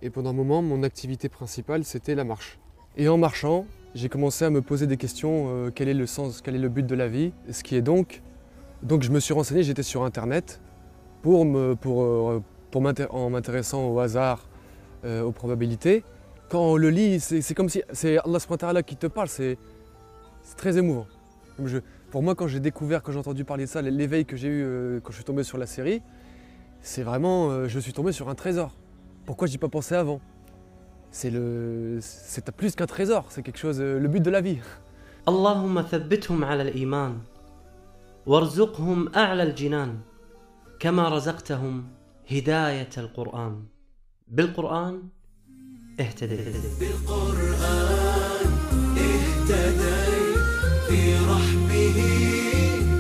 Et pendant un moment, mon activité principale, c'était la marche. Et en marchant, j'ai commencé à me poser des questions, quel est le sens, quel est le but de la vie, ce qui est donc je me suis renseigné, j'étais sur internet en m'intéressant au hasard, aux probabilités. Quand on le lit, c'est comme si c'est Allah subhanahu wa ta'ala qui te parle, c'est très émouvant. Pour moi, quand j'ai entendu parler de ça, l'éveil que j'ai eu quand je suis tombé sur la série, c'est vraiment, je suis tombé sur un trésor. Pourquoi j'y ai pas pensé avant? C'est plus qu'un trésor, c'est quelque chose, le but de la vie. اللهم ثبتهم على الإيمان وارزقهم أعلى الجنان كما رزقتهم هداية القرآن بالقرآن اهتديت بالقرآن اهتديت في رحمه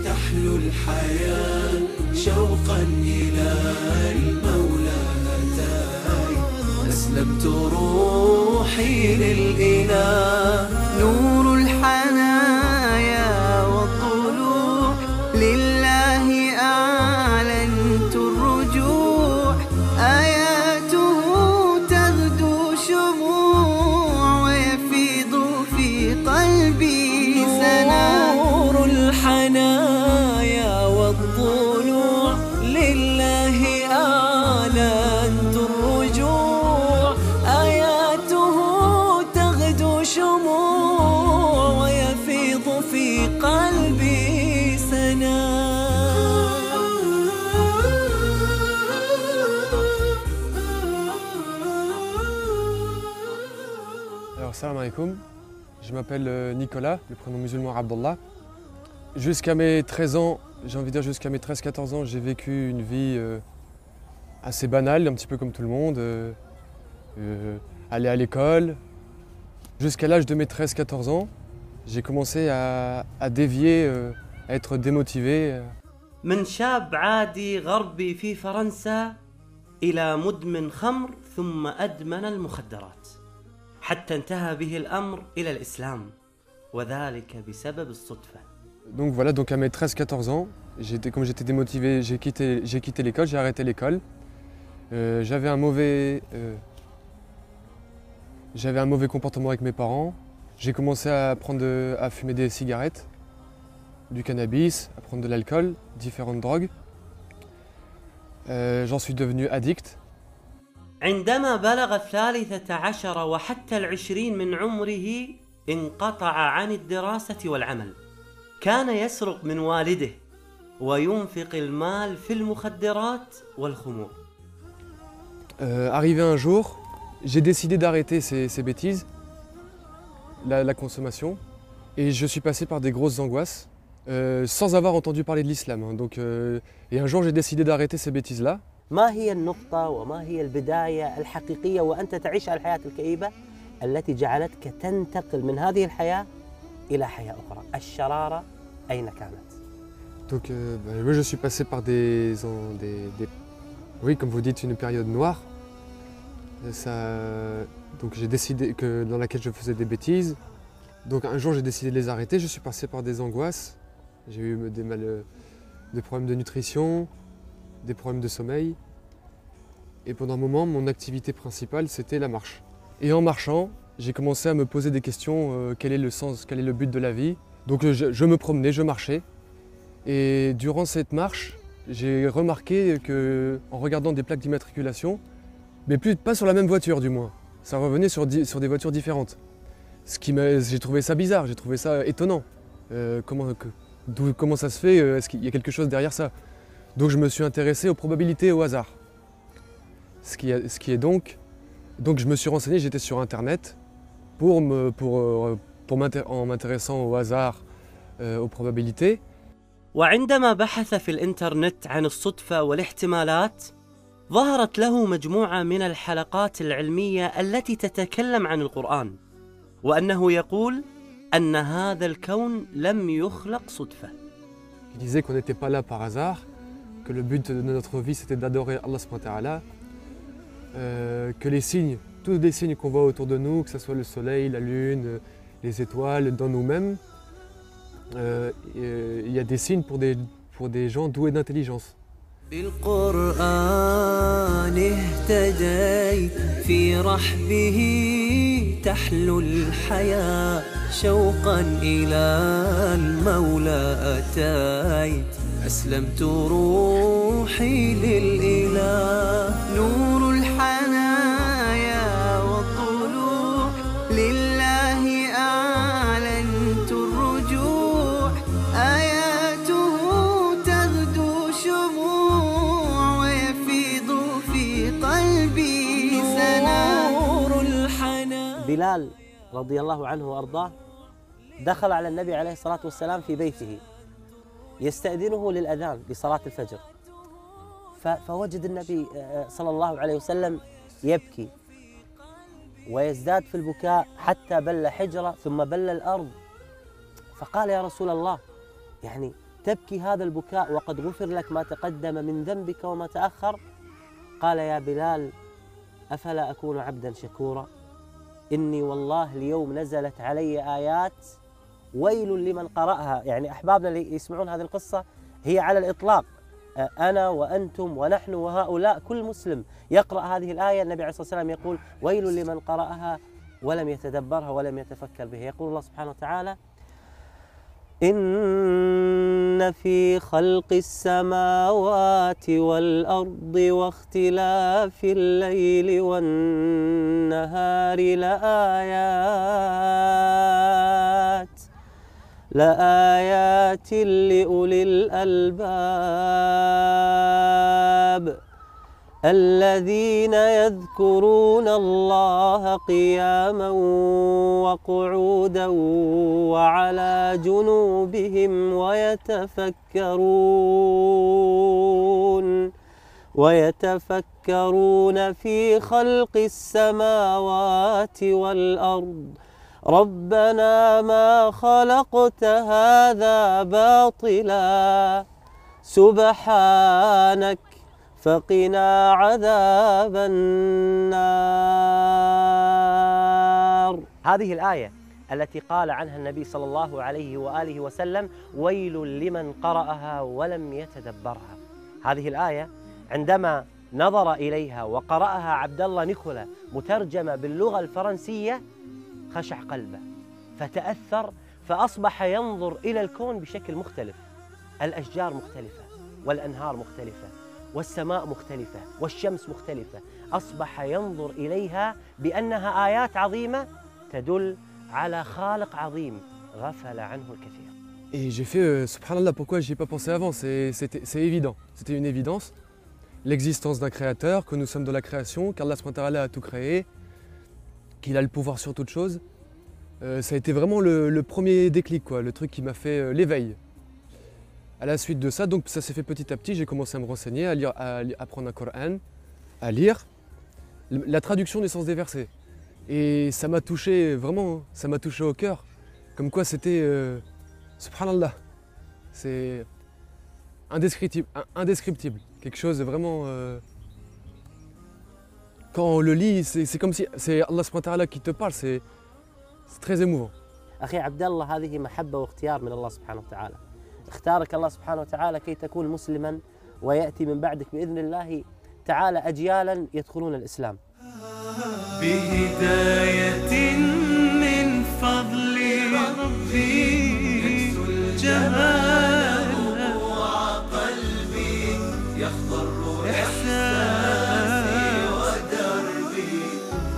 تحلو الحياة شوقا إلى المولى أتاي أسلمت روحي للإله نور الحنايا والطلوع لله أعلنت الرجوع آياته تغدو شموع ويفيض في قلبي سنا نور الحنايا والطلوع لله أعلنت الرجوع آياته تغدو شموع ويفيض في قلبي سنا. Alors, salam alaikum, je m'appelle Nicolas, le prénom musulman Abdallah. Jusqu'à mes 13 ans, j'ai envie de dire jusqu'à mes 13-14 ans, j'ai vécu une vie assez banale, un petit peu comme tout le monde. Aller à l'école. Jusqu'à l'âge de mes 13-14 ans, j'ai commencé à dévier, à être démotivé. من شاب عادي غربي في فرنسا إلى مدمن خمر ثم أدمن المخدرات حتى انتهى به الأمر إلى الإسلام وذلك بسبب الصدفة. Donc voilà, donc à mes 13-14 ans, comme j'étais démotivé, j'ai quitté l'école, j'ai arrêté l'école. J'avais un mauvais comportement avec mes parents. J'ai commencé à fumer des cigarettes, du cannabis, à prendre de l'alcool, différentes drogues. J'en suis devenu addict. عندما بلغ 13 وحتى 20 من عمره انقطع عن الدراسة والعمل. كان يسرق من والده وينفق المال في المخدرات والخمور. Arrivé un jour, j'ai décidé d'arrêter ces bêtises, la consommation, et je suis passé par des grosses angoisses, sans avoir entendu parler de l'islam. Et un jour, j'ai décidé d'arrêter ces bêtises-là. ما هي النقطة وما هي البداية الحقيقية وأنت تعيش الحياة الكئيبة التي جعلتك تنتقل من هذه الحياة إلى حياة أخرى؟ الشرارة أين كانت؟ Donc, moi, je suis passé par oui, comme vous dites, une période noire. Donc j'ai décidé dans laquelle je faisais des bêtises. Donc un jour j'ai décidé de les arrêter, je suis passé par des angoisses. J'ai eu des problèmes de nutrition, des problèmes de sommeil. Et pendant un moment, mon activité principale, c'était la marche. Et en marchant, j'ai commencé à me poser des questions, quel est le sens, quel est le but de la vie. Donc je me promenais, je marchais. Et durant cette marche, j'ai remarqué qu'en regardant des plaques d'immatriculation, mais pas sur la même voiture du moins, ça revenait sur des voitures différentes. J'ai trouvé ça bizarre, j'ai trouvé ça étonnant. Comment ça se fait? Est-ce qu'il y a quelque chose derrière ça? Donc je me suis intéressé aux probabilités et au hasard. Donc je me suis renseigné, j'étais sur internet en m'intéressant au hasard, aux probabilités. وعندما بحث في الإنترنت عن الصدفة والاحتمالات ظهرت له مجموعة من الحلقات العلمية التي تتكلم عن القرآن وأنه يقول أن هذا الكون لم يخلق صدفة. Il disait qu'on n'était pas là par hasard, que le but de notre vie c'était d'adorer Allah subhanahu wa ta'ala, que les signes, tous les signes qu'on voit autour de nous, que ce soit le soleil, la lune, les étoiles, dans nous-mêmes, il y a des signes pour des gens doués d'intelligence. بالقرآن اهتديت في رحبه تحلو الحياة شوقا إلى المولى أتيت أسلمت روحي للإله نور الحنايا والطلوع لله أعلنت الرجوع آياته تغدو شموع ويفيض في قلبي سنور الحنايا. بلال رضي الله عنه وأرضاه دخل على النبي عليه الصلاة والسلام في بيته يستأذنه للأذان لصلاة الفجر، فوجد النبي صلى الله عليه وسلم يبكي ويزداد في البكاء حتى بل حجرة ثم بل الأرض، فقال يا رسول الله يعني تبكي هذا البكاء وقد غفر لك ما تقدم من ذنبك وما تأخر؟ قال يا بلال أفلا أكون عبدا شكورا؟ إني والله اليوم نزلت علي آيات ويل لمن قرأها. يعني أحبابنا اللي يسمعون هذه القصة هي على الإطلاق أنا وأنتم ونحن وهؤلاء كل مسلم يقرأ هذه الآية النبي عليه الصلاة والسلام يقول ويل لمن قرأها ولم يتدبرها ولم يتفكر بها. يقول الله سبحانه وتعالى إن في خلق السماوات والأرض واختلاف الليل والنهار لآيات لأولي الألباب الذين يذكرون الله قياما وقعودا وعلى جنوبهم ويتفكرون في خلق السماوات والأرض ربنا ما خلقت هذا باطلا سبحانك فقنا عذاب النار. هذه الآية التي قال عنها النبي صلى الله عليه وآله وسلم ويل لمن قرأها ولم يتدبرها. هذه الآية عندما نظر إليها وقرأها عبد الله نيكولا مترجمة باللغة الفرنسية خشع قلبه فتأثر فأصبح ينظر إلى الكون بشكل مختلف. الأشجار مختلفة والأنهار مختلفة والسماء مختلفة والشمس مختلفة. أصبح ينظر إليها بأنها آيات عظيمة تدل على خالق عظيم غفل عنه الكثير. Et j'ai fait subhanallah, pourquoi j'y ai pas pensé avant, c'est évident, c'était une évidence. L'existence d'un créateur, que nous sommes dans la création, qu'Allah subhanahu wa ta'ala a tout créé, qu'il a le pouvoir sur toute chose. Ça a été vraiment le premier déclic, quoi, le truc qui m'a fait l'éveil. À la suite de ça, donc ça s'est fait petit à petit, j'ai commencé à me renseigner, à lire, à apprendre un Coran, à lire la traduction des sens des versets. Et ça m'a touché, vraiment, ça m'a touché au cœur. Comme quoi c'était, subhanallah, c'est indescriptible. Quelque chose de vraiment... quand on le lit, c'est comme si c'est Allah subhanahu wa ta'ala qui te parle, c'est très émouvant. أخي عبد الله هذه محبة واختيار من الله سبحانه وتعالى. اختارك الله سبحانه وتعالى كي تكون مسلما ويأتي من بعدك بإذن الله تعالى أجيالا يدخلون الإسلام. بهداية من فضل ربي جماله وقلبي يخضر إحساسي ودربي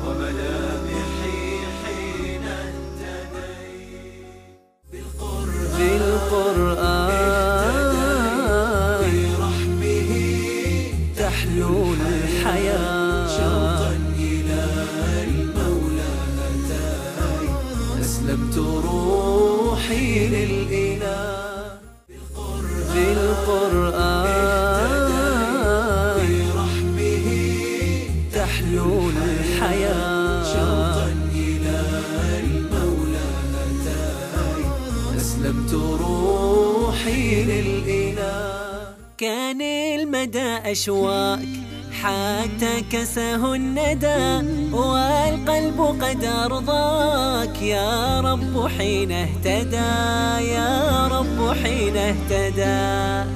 وملامحي حين اهتديت بالقرآن برحمه تحلو الحياة شوقا إلى المولى أتاي أسلمت روحي للإله بالقرآن برحمه تحلو الحياة شوقا إلى المولى أتاي أسلمت روحي للإله كان المدى أشواك حتى كسه الندى والقلب قد أرضاك يا رب حين اهتدى يا رب حين اهتدى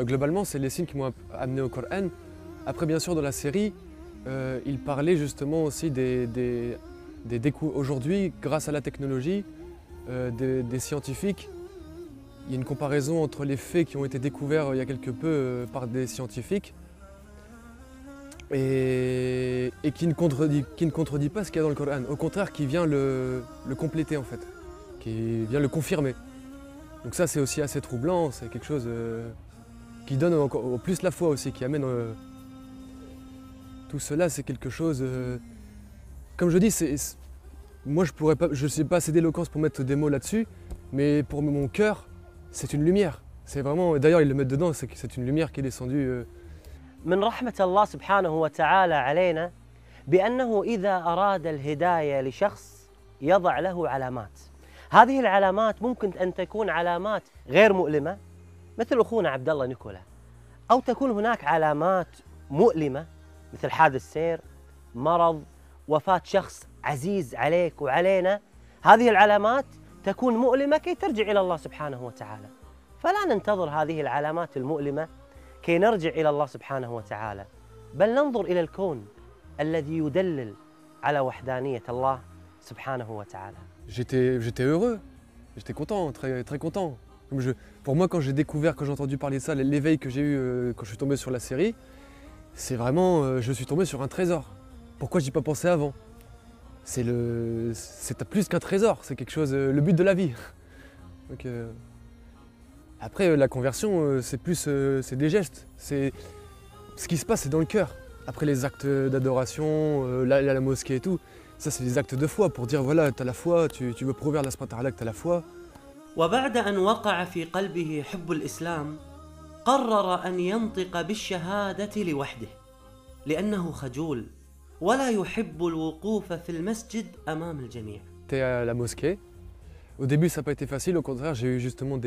globalement, c'est les signes qui m'ont amené au Coran. Après, bien sûr, dans la série, il parlait justement aussi des découvertes. Aujourd'hui, grâce à la technologie, des scientifiques, il y a une comparaison entre les faits qui ont été découverts il y a quelque peu par des scientifiques et qui ne contredit pas ce qu'il y a dans le Coran. Au contraire, qui vient le compléter en fait, qui vient le confirmer. Donc ça, c'est aussi assez troublant, c'est quelque chose qui donne encore plus la foi aussi, qui amène tout cela, c'est quelque chose. Comme je dis, moi je ne sais pas assez d'éloquence pour mettre des mots là-dessus, mais pour mon cœur, c'est une lumière. C'est vraiment, d'ailleurs ils le mettent dedans, c'est une lumière qui est descendue. من رحمة الله سبحانه وتعالى علينا بأنه إذا أراد الهداية لشخص يضع له علامات. هذه العلامات ممكن أن تكون علامات غير مؤلمة مثل أخونا عبد الله نيكولا، أو تكون هناك علامات مؤلمة مثل حادث سير، مرض، وفاة شخص عزيز عليك وعلينا. هذه العلامات تكون مؤلمة كي ترجع إلى الله سبحانه وتعالى، فلا ننتظر هذه العلامات المؤلمة كي نرجع إلى الله سبحانه وتعالى، بل ننظر إلى الكون الذي يدلل على وحدانية الله سبحانه وتعالى. J'étais heureux, j'étais content, très, très content. Pour moi, quand j'ai découvert, quand j'ai entendu parler de ça, l'éveil que j'ai eu quand je suis tombé sur la série, c'est vraiment, je suis tombé sur un trésor. Pourquoi j'y ai pas pensé avant? C'est plus qu'un trésor, c'est quelque chose, le but de la vie. Donc, après, la conversion, c'est des gestes. Ce qui se passe, c'est dans le cœur. Après les actes d'adoration, la mosquée et tout, ça c'est des actes de foi pour dire voilà, tu as la foi, tu veux prouver à Allah subhanahu wa ta'ala que tu as la foi. وبعد أن وقع في قلبه حب الإسلام قرر أن ينطق بالشهادة لوحده لأنه خجول ولا يحب الوقوف في المسجد أمام الجميع. J'étais à la mosquée. Au début, ça n'a pas été facile. Au contraire, j'ai eu justement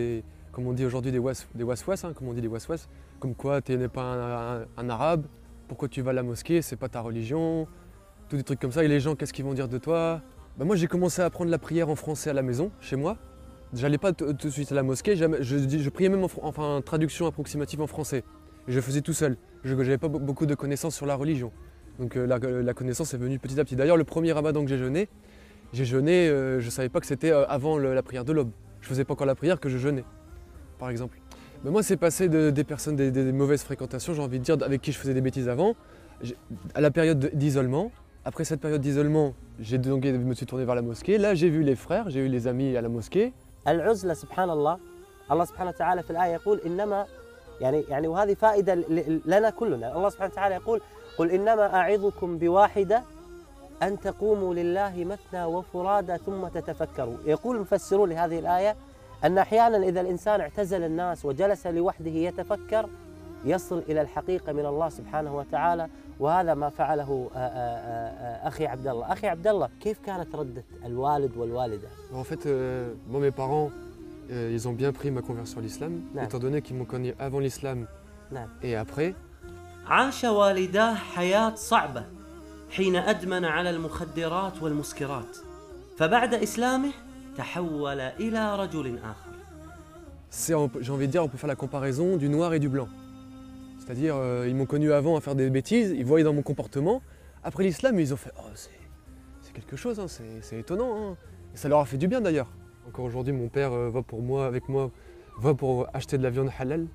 comme on dit aujourd'hui, des waswas, hein, comme on dit des waswas. Comme quoi, tu n'es pas un arabe, pourquoi tu vas à la mosquée, c'est pas ta religion, tous des trucs comme ça. Et les gens, qu'est-ce qu'ils vont dire de toi? Moi, j'ai commencé à apprendre la prière en français à la maison, chez moi. J'allais pas tout de suite à la mosquée, je priais même en traduction approximative en français. Je faisais tout seul. Je n'avais pas beaucoup de connaissances sur la religion. Donc la connaissance est venue petit à petit. D'ailleurs, le premier ramadan que j'ai jeûné, je ne savais pas que c'était avant la prière de l'aube. Je faisais pas encore la prière que je jeûnais, par exemple. Mais moi, c'est passé des personnes, des mauvaises fréquentations, j'ai envie de dire, avec qui je faisais des bêtises avant, à la période d'isolement. Après cette période d'isolement, je me suis tourné vers la mosquée. Là, j'ai vu les frères, j'ai eu les amis à la mosquée. العزلة سبحان الله، الله سبحانه وتعالى في الآية يقول إنما يعني وهذه فائدة لنا كلنا. الله سبحانه وتعالى يقول قل إنما أعظكم بواحدة أن تقوموا لله مثنى وفرادى ثم تتفكروا. يقول المفسرون لهذه الآية أن أحيانا إذا الإنسان اعتزل الناس وجلس لوحده يتفكر يصل إلى الحقيقة من الله سبحانه وتعالى، وهذا ما فعله أخي عبد الله. أخي عبد الله، كيف كانت ردة الوالد والوالدة؟ En fait, moi, mes parents, ils ont bien pris ma conversion à l'islam, étant donné qu'ils m'ont connu avant l'islam et après. عاش والداه حياة صعبة حين أدمن على المخدرات والمسكرات، فبعد إسلامه تحول إلى رجل آخر. J'ai envie de dire, on peut faire la comparaison du noir et du blanc. C'est-à-dire, ils m'ont connu avant à faire des bêtises, ils voyaient dans mon comportement. Après l'islam, ils ont fait « Oh, c'est quelque chose, hein, c'est étonnant. Hein. » Et ça leur a fait du bien d'ailleurs. Encore aujourd'hui, mon père va pour acheter de la viande halal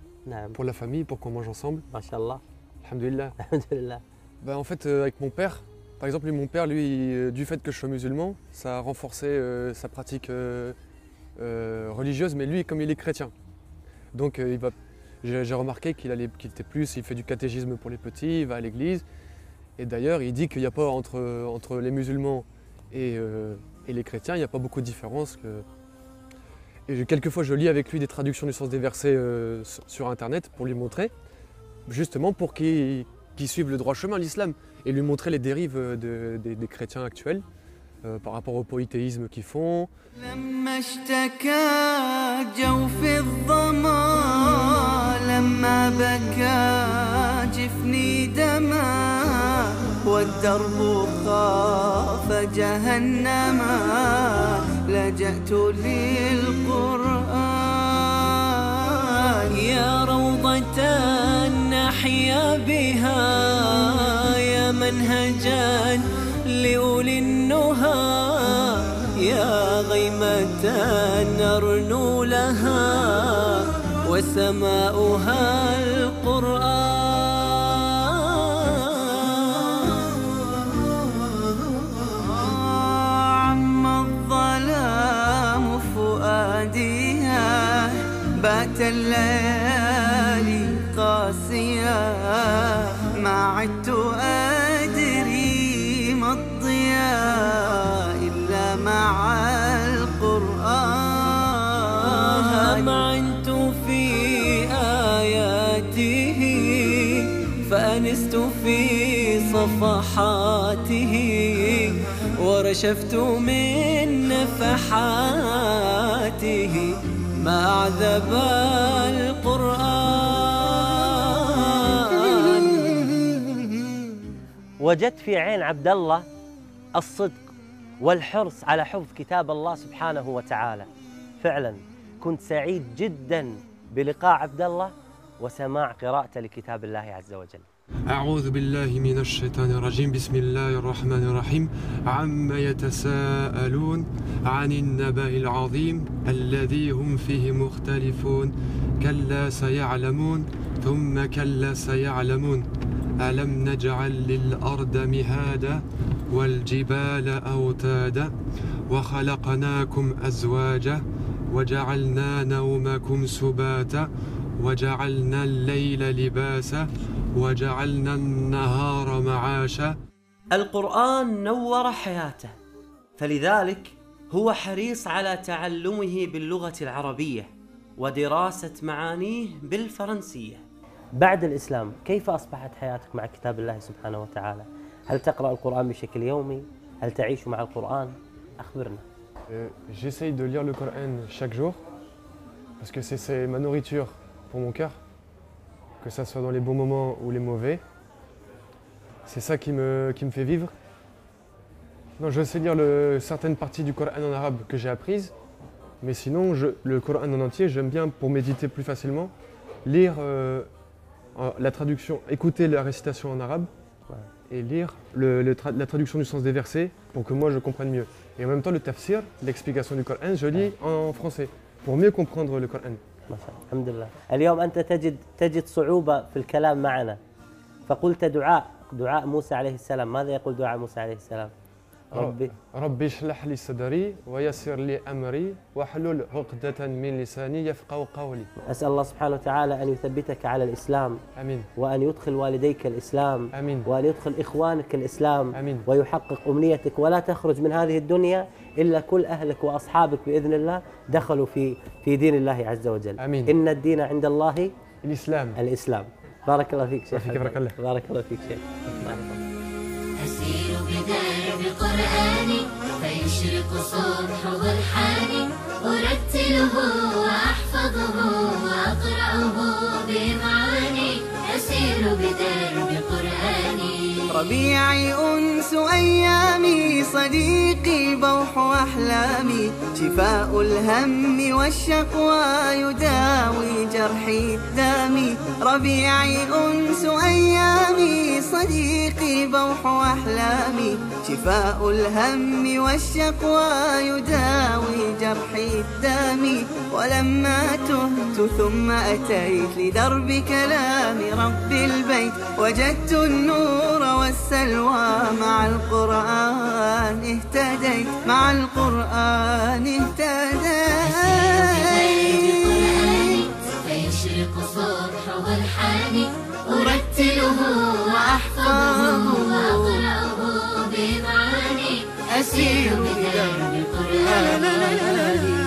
pour la famille, pour qu'on mange ensemble. Masha'Allah. Alhamdulillah. Alhamdulillah. En fait, avec mon père, par exemple, mon père, lui, du fait que je sois musulman, ça a renforcé sa pratique religieuse, mais lui, comme il est chrétien. Donc, j'ai remarqué il fait du catéchisme pour les petits, il va à l'église. Et d'ailleurs, il dit qu'il n'y a pas entre les musulmans et les chrétiens, il n'y a pas beaucoup de différence. Et quelquefois, je lis avec lui des traductions du sens des versets sur Internet pour lui montrer, justement pour qu'il suive le droit chemin, l'islam, et lui montrer les dérives des chrétiens actuels par rapport au polythéisme qu'ils font. لما بكى جفني دما والدرب خاف جهنما لجأت للقرآن يا روضة منهجا لأولي النهى يا غيمة نرنو لها وسماؤها القرآن. عم الظلام فؤاديها بات الليالي قاسية ما عدت أدري ما الضياء إلا مع القرآن. معنت في آياته فأنست في صفحاته ورشفت من نفحاته ما أعذب القرآن. وجدت في عين عبد الله الصدق والحرص على حفظ كتاب الله سبحانه وتعالى. فعلا كنت سعيد جدا بلقاء عبد الله وسماع قراءته لكتاب الله عز وجل. أعوذ بالله من الشيطان الرجيم. بسم الله الرحمن الرحيم. عما يتساءلون عن النبأ العظيم الذي هم فيه مختلفون كلا سيعلمون ثم كلا سيعلمون ألم نجعل للأرض مهادا والجبال أوتادا وخلقناكم أزواجا وجعلنا نومكم سباتا وجعلنا الليل لباسا وجعلنا النهار معاشا. القرآن نور حياته، فلذلك هو حريص على تعلمه باللغة العربية ودراسة معانيه بالفرنسية. بعد الإسلام كيف أصبحت حياتك مع كتاب الله سبحانه وتعالى؟ هل تقرأ القرآن بشكل يومي؟ هل تعيش مع القرآن؟ أخبرنا. J'essaye de lire le Coran chaque jour parce que c'est ma nourriture pour mon cœur, que ça soit dans les bons moments ou les mauvais. C'est ça qui me fait vivre. Non, je sais lire certaines parties du Coran en arabe que j'ai apprises, mais sinon le Coran en entier, j'aime bien pour méditer plus facilement, lire la traduction, écouter la récitation en arabe et lire la traduction du sens des versets pour que moi je comprenne mieux. Et en même temps le tafsir, l'explication du Coran, je lis en français pour mieux comprendre le Coran. الحمد لله. اليوم أنت تجد صعوبة في الكلام معنا، فقلت دعاء موسى عليه السلام. ماذا يقول دعاء موسى عليه السلام؟ ربي اشرح لي صدري ويسر لي أمري واحلل عقدة من لساني يفقهوا قولي. أسأل الله سبحانه وتعالى أن يثبتك على الإسلام. آمين. وأن يدخل والديك الإسلام. آمين. وأن يدخل إخوانك الإسلام. آمين. ويحقق أمنيتك ولا تخرج من هذه الدنيا إلا كل أهلك وأصحابك بإذن الله دخلوا في دين الله عز وجل. آمين. إن الدين عند الله الإسلام. بارك الله فيك شيخ. بارك الله. بارك الله فيك شيخ. أسير بدرب قرآني فيشرق صبح برحاني أرتله وأحفظه وأقرأه بمعاني أسير بدرب قرآني. ربيعي أنس أيامي صديقي بوح أحلامي شفاء الهم والشقوى يداوي جرحي دامي. ربيعي أنس أيامي صديقي بوح أحلامي شفاء الهم والشقوى يداوي جرحي دامي. ولما تهت ثم أتيت لدرب كلام رب البيت وجدت النور والسلوى مع القرآن اهتديت مع القرآن اهتديت. فيشرق صبح برحاني أرتله وأحفظه وأقرأه بمعاني أسير بدرب قرآني.